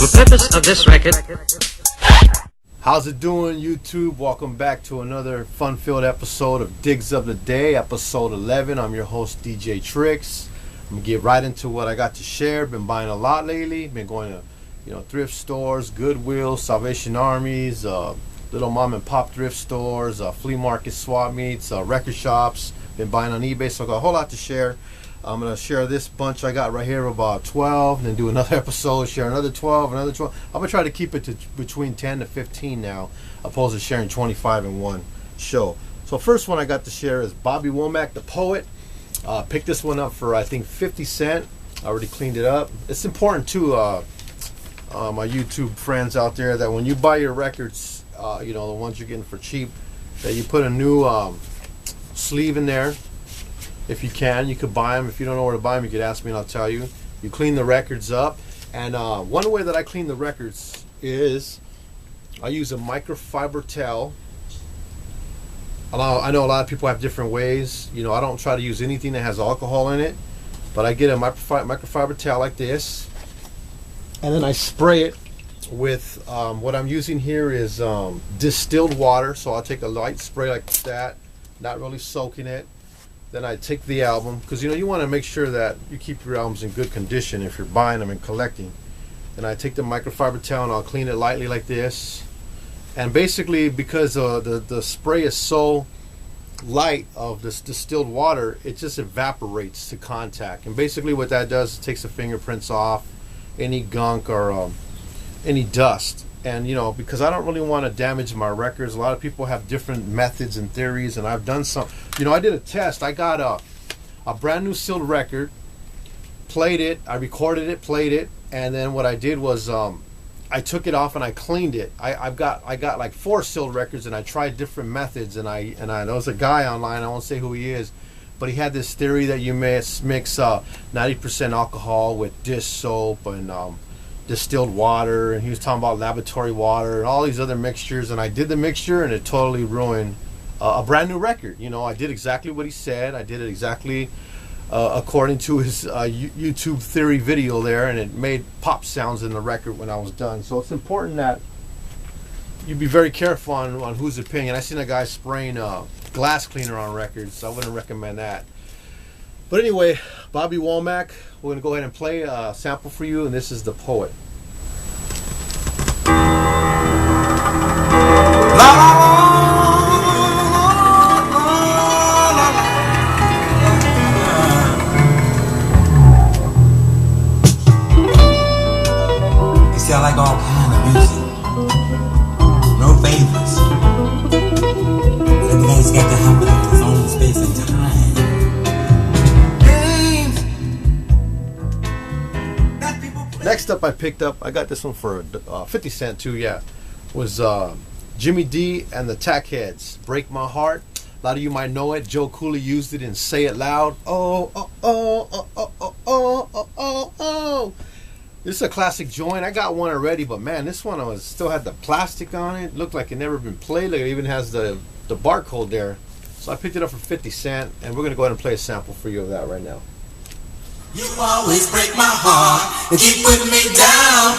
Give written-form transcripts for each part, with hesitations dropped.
The purpose of this record. How's it doing, YouTube? Welcome back to another fun-filled episode of Digs of the Day, episode 11. I'm your host, DJ Tricks. I'm gonna get right into what I got to share. Been buying a lot lately. Been going to, thrift stores, Goodwill, Salvation Armies, little mom and pop thrift stores, flea market, swap meets, record shops. Been buying on eBay, so I got a whole lot to share. I'm going to share this bunch I got right here, about 12, and then do another episode, share another 12, another 12. I'm going to try to keep it to between 10 to 15 now, opposed to sharing 25 in one show. So first one I got to share is Bobby Womack, the poet. Picked this one up for, I think, 50 cents. I already cleaned it up. It's important, too, my YouTube friends out there, that when you buy your records, the ones you're getting for cheap, that you put a new sleeve in there. If you can, you could buy them. If you don't know where to buy them, you could ask me and I'll tell you. You clean the records up. And one way that I clean the records is I use a microfiber towel. I know a lot of people have different ways. I don't try to use anything that has alcohol in it. But I get a microfiber towel like this. And then I spray it with, what I'm using here is distilled water. So I'll take a light spray like that, not really soaking it. Then I take the album, because you want to make sure that you keep your albums in good condition if you're buying them and collecting. Then I take the microfiber towel and I'll clean it lightly like this. And basically, because the spray is so light of this distilled water, it just evaporates to contact. And basically what that does, it takes the fingerprints off, any gunk or any dust. And because I don't really want to damage my records, a lot of people have different methods and theories, and I've done some. I did a test. I got a brand new sealed record, played it, I recorded it, played it, and then what I did was I took it off and I cleaned it. I got like 4 sealed records, and I tried different methods, and there was a guy online, I won't say who he is, but he had this theory that you mix 90% alcohol with dish soap and distilled water, and he was talking about laboratory water and all these other mixtures, and I did the mixture and it totally ruined a brand new record. I did exactly what he said. I did it exactly according to his YouTube theory video there, and it made pop sounds in the record when I was done. So it's important that you be very careful on whose opinion. I seen a guy spraying glass cleaner on records, so I wouldn't recommend that. But anyway, Bobby Womack, we're going to go ahead and play a sample for you, and this is The Poet. You see, I like all kind of music. No favorites. But everything's got to happen in its own space and time. Next up, I got this one for 50 cents too, was Jimmy D and the Tackheads, Break My Heart. A lot of you might know it. Joe Cooley used it in Say It Loud. Oh, oh, oh, oh, oh, oh, oh, oh, oh, oh. This is a classic joint. I got one already, but man, this one still had the plastic on it. Looked like it never been played. Like it even has the barcode there. So I picked it up for 50 cents, and we're going to go ahead and play a sample for you of that right now. You always break my heart and keep putting me down.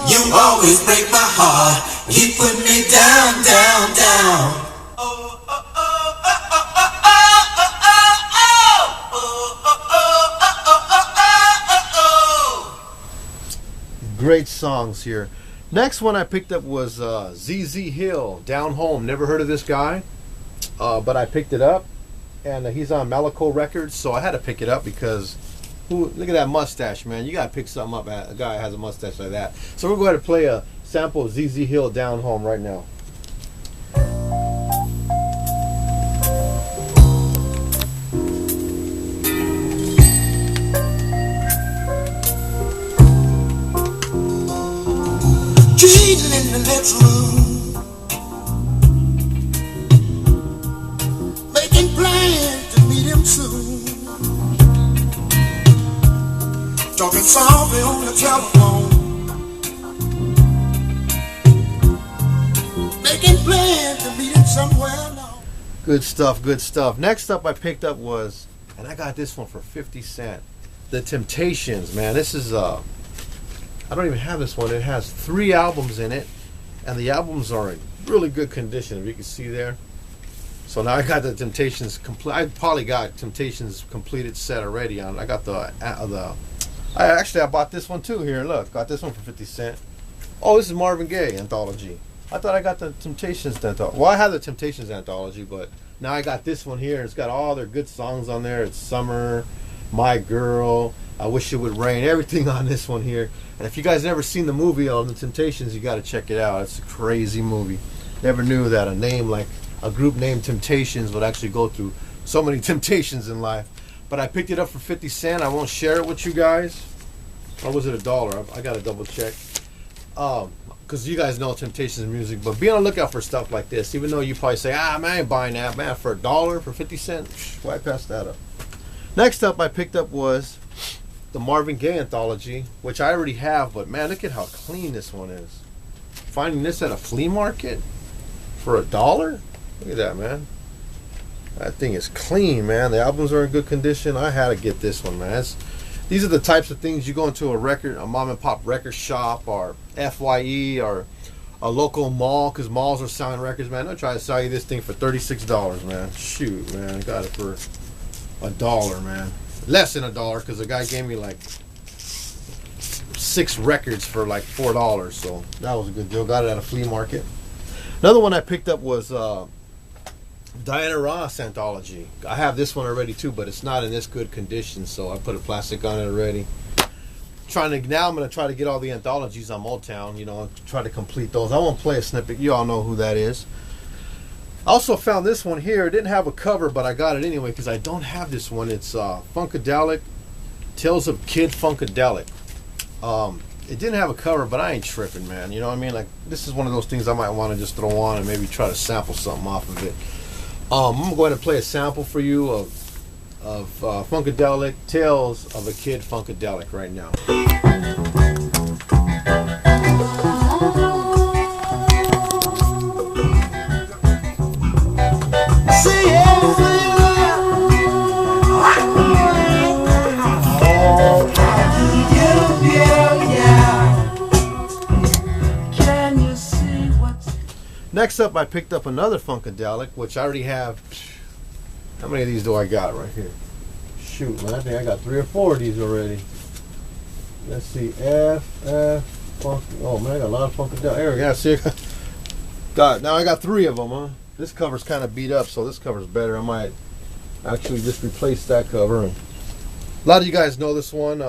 You always break my heart and keep putting me down, down, down. Oh, oh, oh, oh, oh, oh, oh, oh, oh, oh, oh. Great songs here. Next one I picked up was ZZ Hill, Down Home. Never heard of this guy, but I picked it up, and he's on Malaco Records, so I had to pick it up because look at that mustache, man. You got to pick something up. A guy has a mustache like that. So we're going to play a sample of ZZ Hill, Down Home, right now. Cheating in the next room, making plans to meet him soon. Talking softly on the telephone, making plans to meet him somewhere now. Good stuff, good stuff. Next up I picked up was, and I got this one for 50 cents, The Temptations, man. This is I don't even have this one. It has 3 albums in it, and the albums are in really good condition, if you can see there. So now I got the Temptations complete. I probably got Temptations completed set already on. I got I bought this one too here. Look, got this one for 50 cents. Oh, this is Marvin Gaye anthology. I thought I got the Temptations anthology. Well, I have the Temptations anthology, but now I got this one here. It's got all their good songs on there. It's Summer, My Girl, I Wish It Would Rain, everything on this one here. And if you guys never seen the movie on the Temptations, you got to check it out. It's a crazy movie. Never knew that a name like a group named Temptations would actually go through so many temptations in life. But I picked it up for 50 cents. I won't share it with you guys. Or was it $1? I got to double check. Because you guys know Temptations music. But be on the lookout for stuff like this. Even though you probably say, man, I ain't buying that. Man, for $1, for 50 cents? Why pass that up? Next up I picked up was the Marvin Gaye anthology, which I already have. But man, look at how clean this one is. Finding this at a flea market for $1? Look at that, man. That thing is clean, man. The albums are in good condition. I had to get this one, man. These are the types of things you go into a mom and pop record shop or FYE or a local mall, because malls are selling records, man. They'll try to sell you this thing for $36, man. Shoot, man. I got it for $1, man. Less than $1, because the guy gave me like 6 records for like $4. So that was a good deal. Got it at a flea market. Another one I picked up was Diana Ross anthology. I have this one already too, but it's not in this good condition, so I put a plastic on it already. I'm going to try to get all the anthologies on Motown, try to complete those. I won't play a snippet. You all know who that is. I also found this one here. It didn't have a cover, but I got it anyway because I don't have this one. It's Funkadelic, Tales of Kid Funkadelic. It didn't have a cover, but I ain't tripping, man. You know what I mean? Like, this is one of those things I might want to just throw on and maybe try to sample something off of it. I'm going to play a sample for you of Funkadelic, Tales of a Kid Funkadelic right now. Next up, I picked up another Funkadelic, which I already have. How many of these do I got right here? Shoot, man, I think I got 3 or 4 of these already. Let's see, Funk. Oh man, I got a lot of Funkadelic. There we go. See, now I got 3 of them, huh? This cover's kind of beat up, so this cover's better. I might actually just replace that cover. And a lot of you guys know this one.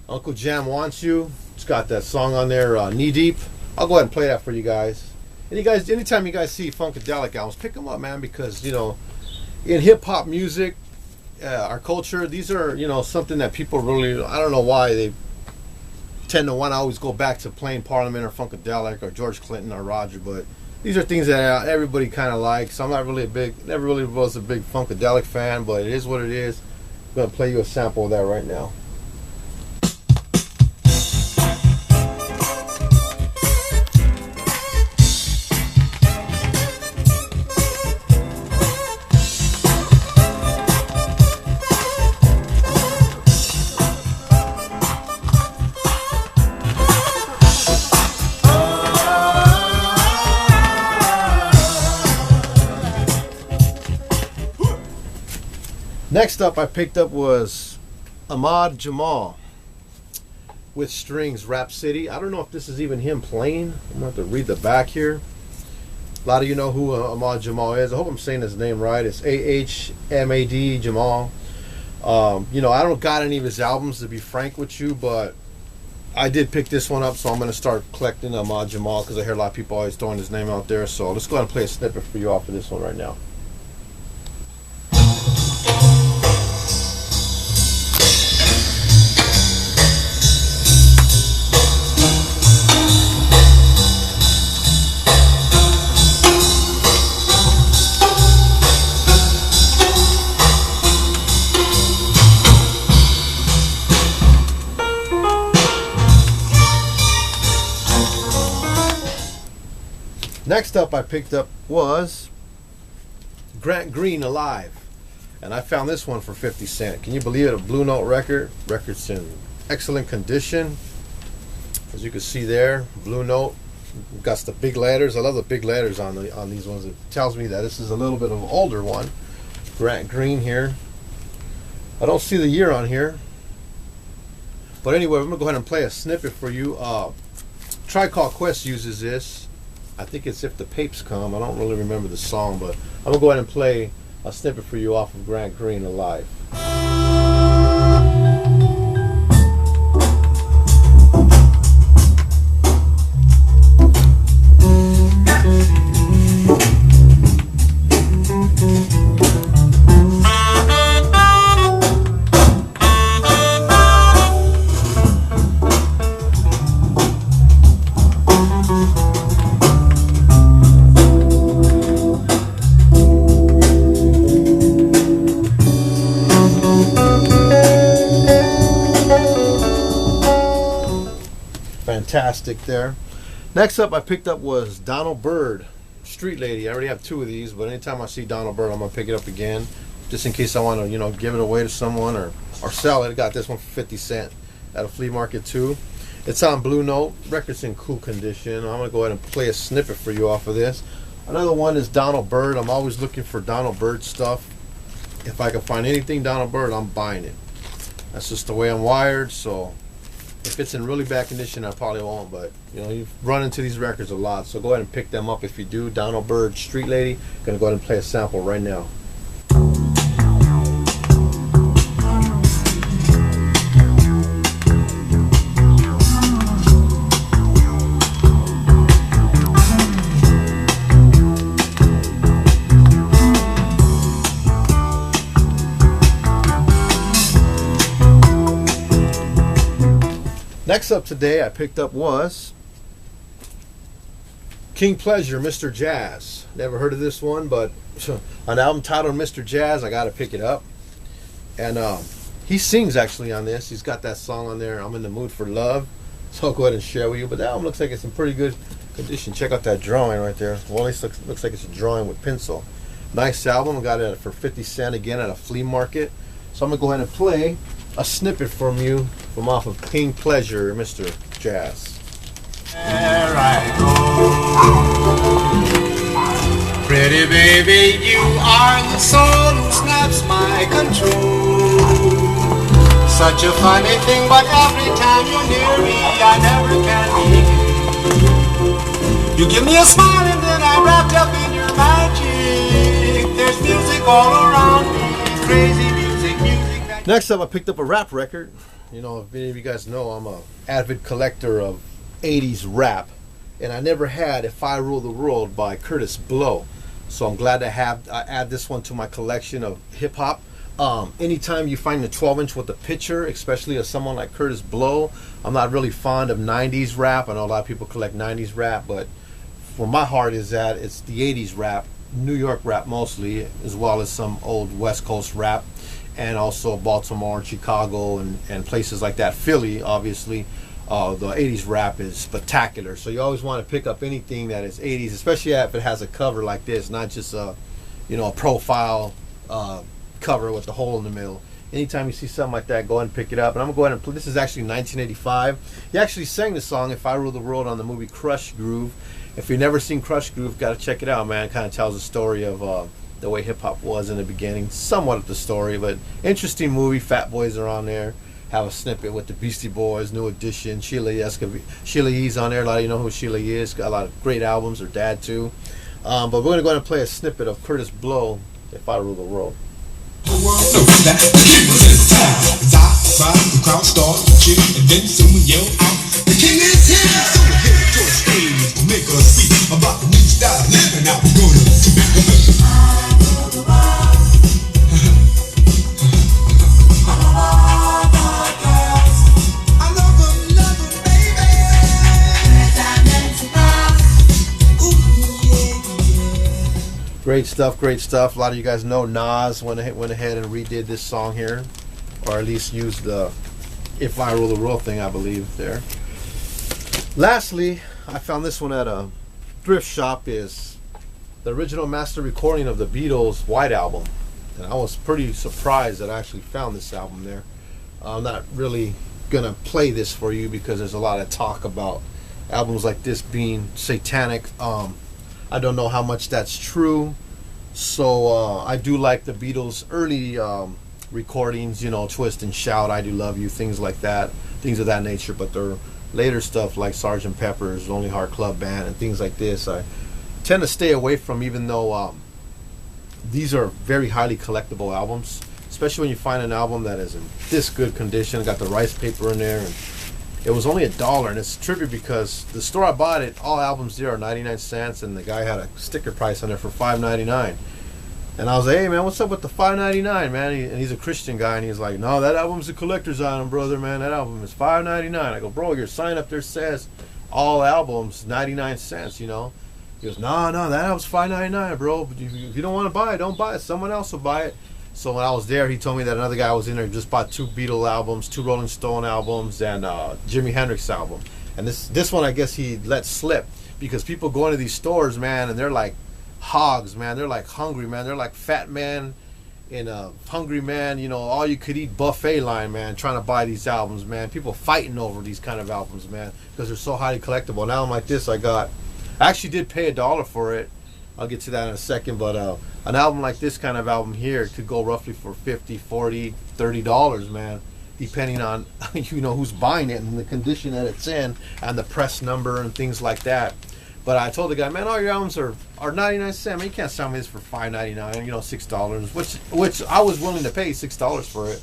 Uncle Jam Wants You. It's got that song on there, Knee Deep. I'll go ahead and play that for you guys. And you guys, anytime you guys see Funkadelic albums, pick them up, man, because, in hip-hop music, our culture, these are, something that people really, I don't know why they tend to want to always go back to Plain Parliament or Funkadelic or George Clinton or Roger, but these are things that everybody kind of likes. I'm not really never really was a big Funkadelic fan, but it is what it is. I'm going to play you a sample of that right now. Next up I picked up was Admad Jamal with Strings, Rhapsody. I don't know if this is even him playing. I'm going to have to read the back here. A lot of you know who Admad Jamal is. I hope I'm saying his name right. It's A-H-M-A-D Jamal. I don't got any of his albums, to be frank with you, but I did pick this one up, so I'm going to start collecting Admad Jamal because I hear a lot of people always throwing his name out there. So let's go ahead and play a snippet for you off of this one right now. Next up I picked up was Grant Green, Alive. And I found this one for 50 cents. Can you believe it? A Blue Note record. Record's in excellent condition. As you can see there, Blue Note. Got the big letters. I love the big letters on these ones. It tells me that this is a little bit of an older one. Grant Green here. I don't see the year on here. But anyway, I'm going to go ahead and play a snippet for you. Tribe Called Quest uses this. I think it's If the Papes Come. I don't really remember the song, but I'm going to go ahead and play a snippet for you off of Grant Green Alive. Fantastic there. Next up I picked up was Donald Byrd, Street Lady. I already have two of these, but anytime I see Donald Byrd, I'm gonna pick it up again, just in case I want to, give it away to someone or sell it. I got this one for 50 cents at a flea market too. It's on Blue Note. Record's in cool condition. I'm gonna go ahead and play a snippet for you off of this. Another one is Donald Byrd. I'm always looking for Donald Byrd stuff. If I can find anything Donald Byrd, I'm buying it. That's just the way I'm wired. So if it's in really bad condition, I probably won't, but you run into these records a lot, so go ahead and pick them up if you do. Donald Byrd, Street Lady. Gonna go ahead and play a sample right now. Next up today I picked up was King Pleasure, Mr. Jazz. Never heard of this one, but an album titled Mr. Jazz, I gotta pick it up. And he sings actually on this. He's got that song on there, I'm in the Mood for Love. So I'll go ahead and share with you. But that album looks like it's in pretty good condition. Check out that drawing right there. Well, at least looks like it's a drawing with pencil. Nice album. I got it for 50 cents again at a flea market. So I'm gonna go ahead and play a snippet from you from off of King Pleasure, Mr. Jazz. There I go. Pretty baby, you are the soul who snaps my control. Such a funny thing, but every time you're near me, I never can be. You give me a smile and then I'm wrapped up in your magic. There's music all around me, crazy music. Next up, I picked up a rap record. If any of you guys know, I'm an avid collector of 80s rap. And I never had If I Rule the World by Kurtis Blow. So I'm glad to add this one to my collection of hip-hop. Anytime you find a 12-inch with a picture, especially of someone like Kurtis Blow, I'm not really fond of 90s rap. I know a lot of people collect 90s rap, but where my heart is at, it's the 80s rap, New York rap mostly, as well as some old West Coast rap. And also Baltimore and Chicago and places like that. Philly, obviously, the 80s rap is spectacular. So you always want to pick up anything that is 80s, especially if it has a cover like this, not just a profile cover with the hole in the middle. Anytime you see something like that, go ahead and pick it up. And I'm going to go ahead and play. This is actually 1985. He actually sang the song If I Rule the World on the movie Crush Groove. If you've never seen Crush Groove, got to check it out, man. It kind of tells the story of the way hip-hop was in the beginning, somewhat of the story, but interesting movie. Fat Boys are on there. Have a snippet with the Beastie Boys, New Edition, Sheila E's on there. A lot of you know who Sheila E is. Got a lot of great albums. Her dad too. But we're going to go ahead and play a snippet of Kurtis Blow, If I Rule the World. The world knows that the king was in town. As I ride, the crowd starts to cheer, and then someone yell out, "The king is here!" So we're headed to the stage to make us speak about the new style of living out we're gonna do. Great stuff, great stuff. A lot of you guys know Nas went ahead and redid this song here, or at least used the If I Rule the World thing, I believe, there. Lastly, I found this one at a thrift shop. Is the original master recording of the Beatles' White Album. And I was pretty surprised that I actually found this album there. I'm not really gonna play this for you because there's a lot of talk about albums like this being satanic. I don't know how much that's true. So I do like the Beatles' early recordings, you know, Twist and Shout, I Do Love You, things like that, things of that nature. But their later stuff like Sgt. Pepper's Lonely Heart Club Band and things like this, I tend to stay away from, even though these are very highly collectible albums, especially when you find an album that is in this good condition, got the rice paper in there, and it was only $1. And it's trippy because the store I bought it, all albums there are 99 cents, and the guy had a sticker price on there for $5.99. And I was like, hey man, what's up with the $5.99, man? And he's a Christian guy, and he's like, no, that album's a collector's item, brother, man. That album is $5.99. I go, bro, your sign up there says all albums 99 cents, you know. He goes, no, that album's $5.99, bro. But if you don't want to buy it, don't buy it. Someone else will buy it. So when I was there, he told me that another guy was in there, just bought 2 Beatles albums, 2 Rolling Stone albums, and Jimi Hendrix album. And this one, I guess he let slip because people go into these stores, man, and they're like hogs, man. They're like hungry, man. They're like fat man in a hungry man, you know, all you could eat buffet line, man, trying to buy these albums, man. People fighting over these kind of albums, man, because they're so highly collectible. An album like this, I actually did pay $1 for it. I'll get to that in a second, but an album like this kind of album here could go roughly for $50, $40, $30, man, depending on you know who's buying it and the condition that it's in and the press number and things like that. But I told the guy, man, all your albums are 99 cents. Man, you can't sell me this for $5.99, you know, $6, which I was willing to pay $6 for it,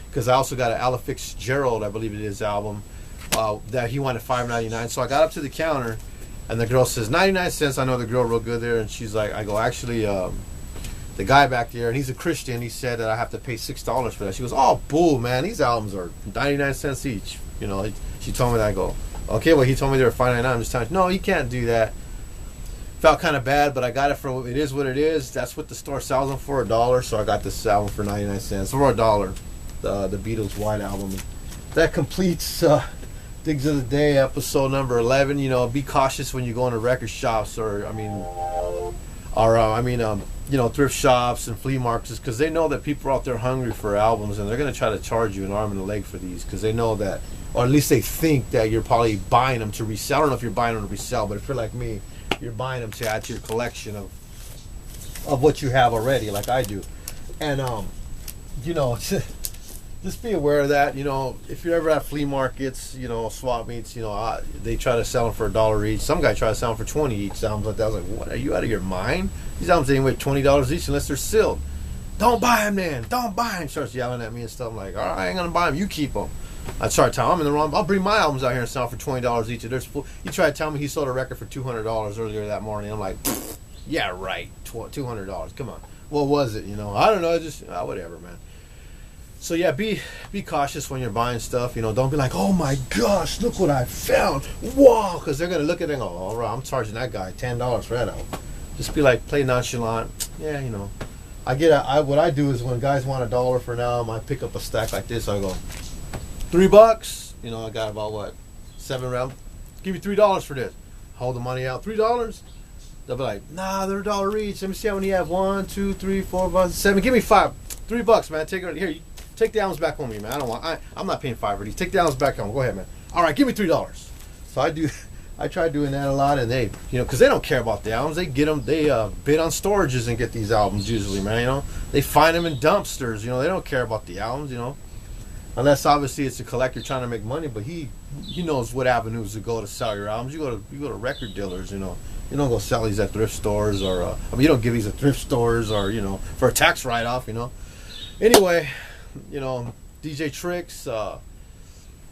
because I also got an Ella Fitzgerald, I believe it is, album that he wanted $5.99. So I got up to the counter, and the girl says 99 cents. I know the girl real good there, and she's like, I go, actually, the guy back there, and he's a Christian, he said that I have to pay $6 for that. She goes, oh, bull, man, these albums are 99 cents each. You know, she told me that. I go, okay, well, he told me they were $5.99. I'm just telling you, no, you can't do that. Felt kind of bad, but I got it for, it is what it is. That's what the store sells them for, $1. So I got this album for 99 cents, or $1. The Beatles White Album. That completes Digs of the Day, episode number 11. You know, be cautious when you go into record shops, or you know, thrift shops and flea markets, because they know that people are out there hungry for albums, and they're going to try to charge you an arm and a leg for these, because they know that, or at least they think that you're probably buying them to resell. I don't know if you're buying them to resell, but if you're like me, you're buying them to add to your collection of what you have already, like I do. And you know, just be aware of that. You know, if you're ever at flea markets, you know, swap meets, you know, they try to sell them for $1 each. Some guy try to sell them for 20 each. Albums like that. I was like, what? Are you out of your mind? These albums ain't worth $20 each unless they're sealed. Don't buy them, then. Don't buy them. Starts yelling at me and stuff. I'm like, all right, I ain't gonna buy them. You keep them. I try to tell him I'm in the wrong. I'll bring my albums out here and sell them for $20 each. He tried to tell me he sold a record for $200 earlier that morning. I'm like, yeah, right. $200. Come on. What was it? You know, I don't know. Just whatever, man. So yeah, be cautious when you're buying stuff. You know, don't be like, oh my gosh, look what I found. Whoa, because they're gonna look at it and go, all right, I'm charging that guy $10 for that album. Just be like, play nonchalant. Yeah, you know. What I do is when guys want $1 for an album, I pick up a stack like this. I go, $3. You know, I got about what, 7 rounds. Give me $3 for this. Hold the money out. $3. They'll be like, nah, they're $1 each. Let me see how many you have. 1, 2, 3, 4, 5, 7. Give me 5. $3, man. Take it here. Take the albums back home, me, man. I'm not paying 5 for these. Take the albums back home. Go ahead, man. All right, give me $3. So I try doing that a lot, and they, you know, because they don't care about the albums. They get them. They bid on storages and get these albums usually, man. You know, they find them in dumpsters. You know, they don't care about the albums. You know, unless obviously it's a collector trying to make money. But he knows what avenues to go to sell your albums. You go to record dealers. You know, you don't go sell these at thrift stores, or you don't give these at thrift stores, or you know, for a tax write-off. You know, anyway. You know, DJ Tricks,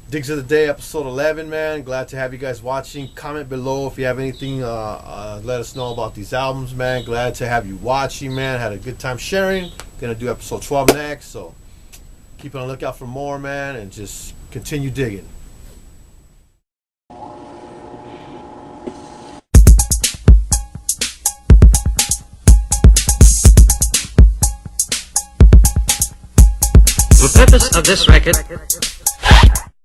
Digs of the Day, episode 11, man. Glad to have you guys watching. Comment below if you have anything. Let us know about these albums, man. Glad to have you watching, man. Had a good time sharing. Gonna do episode 12 next, so keep on the lookout for more, man, and just continue digging. The purpose of this record